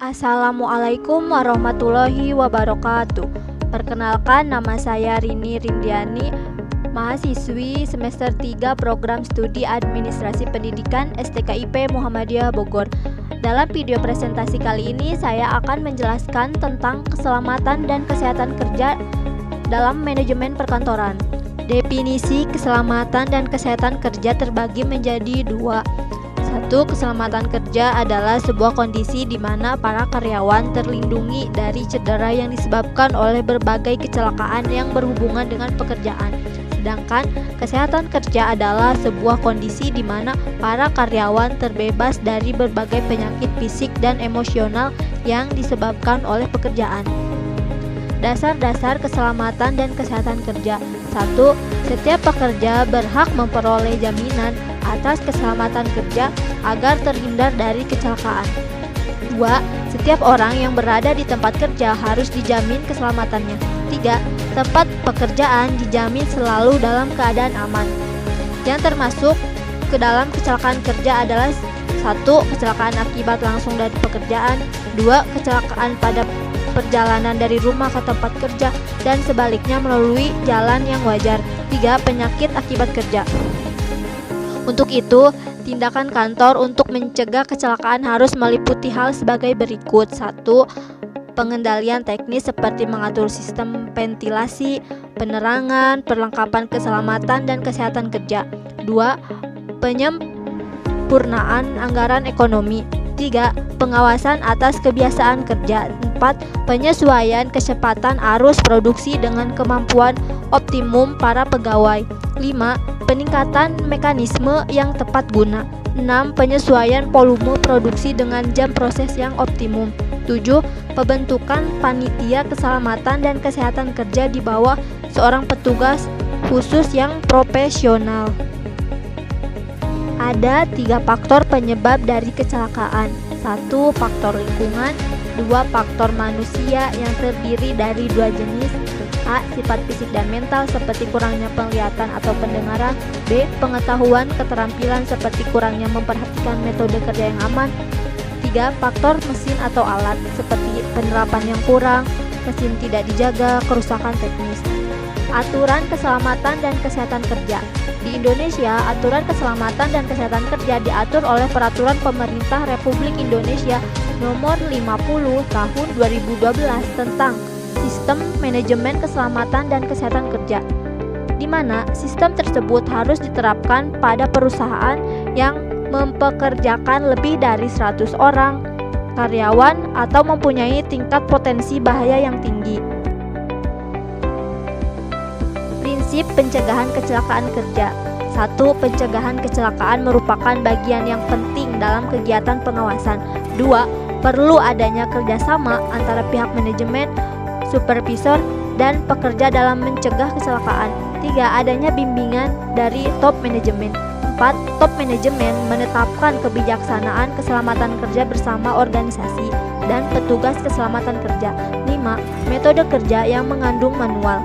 Assalamualaikum warahmatullahi wabarakatuh. Perkenalkan, nama saya Rini Rindiani, mahasiswi semester 3 Program Studi Administrasi Pendidikan STKIP Muhammadiyah Bogor. Dalam video presentasi kali ini saya akan menjelaskan tentang keselamatan dan kesehatan kerja dalam manajemen perkantoran. Definisi keselamatan dan kesehatan kerja terbagi menjadi dua. Satu, keselamatan kerja adalah sebuah kondisi di mana para karyawan terlindungi dari cedera yang disebabkan oleh berbagai kecelakaan yang berhubungan dengan pekerjaan. Sedangkan kesehatan kerja adalah sebuah kondisi di mana para karyawan terbebas dari berbagai penyakit fisik dan emosional yang disebabkan oleh pekerjaan. Dasar-dasar keselamatan dan kesehatan kerja. 1. Setiap pekerja berhak memperoleh jaminan atas keselamatan kerja agar terhindar dari kecelakaan. 2. Setiap orang yang berada di tempat kerja harus dijamin keselamatannya. 3. Tempat pekerjaan dijamin selalu dalam keadaan aman. Yang termasuk ke dalam kecelakaan kerja adalah 1. Kecelakaan akibat langsung dari pekerjaan. 2. Kecelakaan pada perjalanan dari rumah ke tempat kerja dan sebaliknya melalui jalan yang wajar. 3. Penyakit akibat kerja. Untuk itu, tindakan kantor untuk mencegah kecelakaan harus meliputi hal sebagai berikut. 1. Pengendalian teknis seperti mengatur sistem ventilasi, penerangan, perlengkapan keselamatan dan kesehatan kerja. 2. Penyempurnaan anggaran ekonomi. 3. Pengawasan atas kebiasaan kerja. 4. Penyesuaian kecepatan arus produksi dengan kemampuan optimum para pegawai. 5. Peningkatan mekanisme yang tepat guna. 6. Penyesuaian volume produksi dengan jam proses yang optimum. 7. Pembentukan panitia keselamatan dan kesehatan kerja di bawah seorang petugas khusus yang profesional. Ada 3 faktor penyebab dari kecelakaan. 1. Faktor lingkungan. 2. Faktor manusia yang terdiri dari 2 jenis. A. Sifat fisik dan mental seperti kurangnya penglihatan atau pendengaran. B. Pengetahuan keterampilan seperti kurangnya memperhatikan metode kerja yang aman. 3. Faktor mesin atau alat seperti penerapan yang kurang, mesin tidak dijaga, kerusakan teknis. Aturan keselamatan dan kesehatan kerja. Di Indonesia, aturan keselamatan dan kesehatan kerja diatur oleh Peraturan Pemerintah Republik Indonesia Nomor 50 Tahun 2012 tentang Sistem Manajemen Keselamatan dan Kesehatan Kerja, di mana sistem tersebut harus diterapkan pada perusahaan yang mempekerjakan lebih dari 100 orang karyawan atau mempunyai tingkat potensi bahaya yang tinggi. Prinsip pencegahan kecelakaan kerja. 1. Pencegahan kecelakaan merupakan bagian yang penting dalam kegiatan pengawasan. 2. Perlu adanya kerjasama antara pihak manajemen, supervisor, dan pekerja dalam mencegah kecelakaan. 3. Adanya bimbingan dari top manajemen. 4. Top manajemen menetapkan kebijaksanaan keselamatan kerja bersama organisasi dan petugas keselamatan kerja. 5. Metode kerja yang mengandung manual.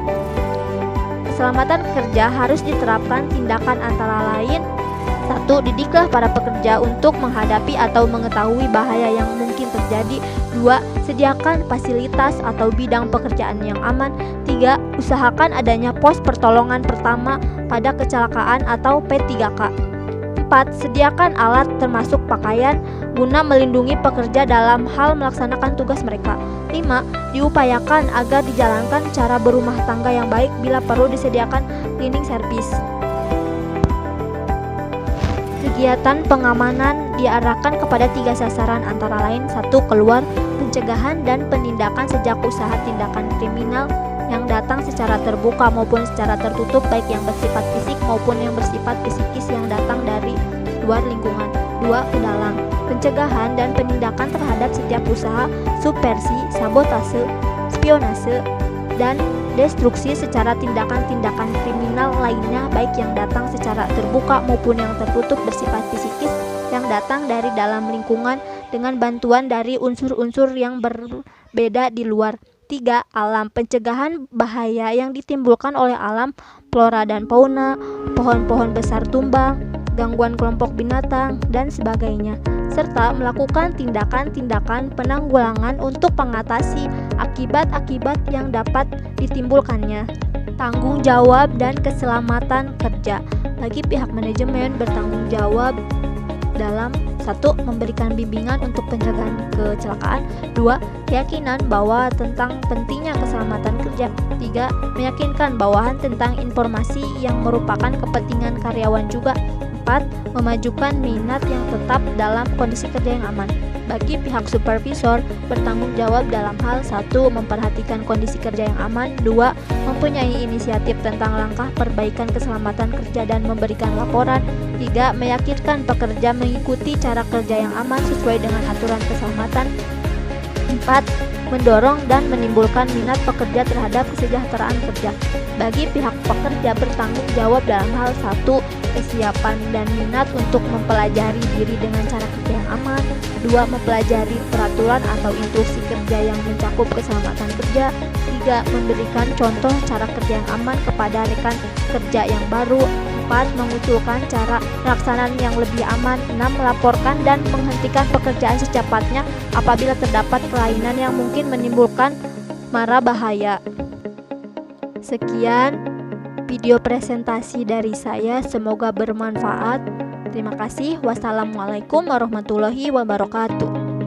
Keselamatan kerja harus diterapkan tindakan antara lain. 1. Didiklah para pekerja untuk menghadapi atau mengetahui bahaya yang mungkin terjadi. 2. Sediakan fasilitas atau bidang pekerjaan yang aman. 3. Usahakan adanya pos pertolongan pertama pada kecelakaan atau P3K. 4. Sediakan alat termasuk pakaian guna melindungi pekerja dalam hal melaksanakan tugas mereka. 5. Diupayakan agar dijalankan cara berumah tangga yang baik, bila perlu disediakan cleaning service. Kegiatan pengamanan diarahkan kepada 3 sasaran antara lain. 1. Keluar, pencegahan dan penindakan sejak usaha tindakan kriminal yang datang secara terbuka maupun secara tertutup, baik yang bersifat fisik maupun yang bersifat psikis yang datang dari luar lingkungan. 2. Ke dalam, pencegahan dan penindakan terhadap setiap usaha subversi, sabotase, spionase, dan destruksi secara tindakan-tindakan kriminal lainnya, baik yang datang secara terbuka maupun yang tertutup bersifat psikis yang datang dari dalam lingkungan dengan bantuan dari unsur-unsur yang berbeda di luar. 3. Alam, pencegahan bahaya yang ditimbulkan oleh alam, flora dan fauna, pohon-pohon besar tumbang, gangguan kelompok binatang, dan sebagainya. serta melakukan tindakan-tindakan penanggulangan untuk mengatasi akibat-akibat yang dapat ditimbulkannya. Tanggung jawab dan keselamatan kerja. Bagi pihak manajemen bertanggung jawab dalam 1. Memberikan bimbingan untuk pencegahan kecelakaan. 2. Keyakinan bahwa tentang pentingnya keselamatan kerja. 3. Meyakinkan bawahan tentang informasi yang merupakan kepentingan karyawan juga. 4. Memajukan minat yang tetap dalam kondisi kerja yang aman. Bagi pihak supervisor bertanggung jawab dalam hal 1. Memperhatikan kondisi kerja yang aman. 2. Mempunyai inisiatif tentang langkah perbaikan keselamatan kerja dan memberikan laporan. 3. Meyakinkan pekerja mengikuti cara kerja yang aman sesuai dengan aturan keselamatan. 4. Mendorong dan menimbulkan minat pekerja terhadap kesejahteraan kerja. Bagi pihak pekerja bertanggung jawab dalam hal 1. Kesiapan dan minat untuk mempelajari diri dengan cara kerja yang aman. 2. Mempelajari peraturan atau instruksi kerja yang mencakup keselamatan kerja. 3. Memberikan contoh cara kerja yang aman kepada rekan kerja yang baru. 4. Mengusulkan cara pelaksanaan yang lebih aman. 6. Melaporkan dan menghentikan pekerjaan secepatnya apabila terdapat kelainan yang mungkin menimbulkan mara bahaya. Sekian video presentasi dari saya, semoga bermanfaat. Terima kasih. Wassalamualaikum warahmatullahi wabarakatuh.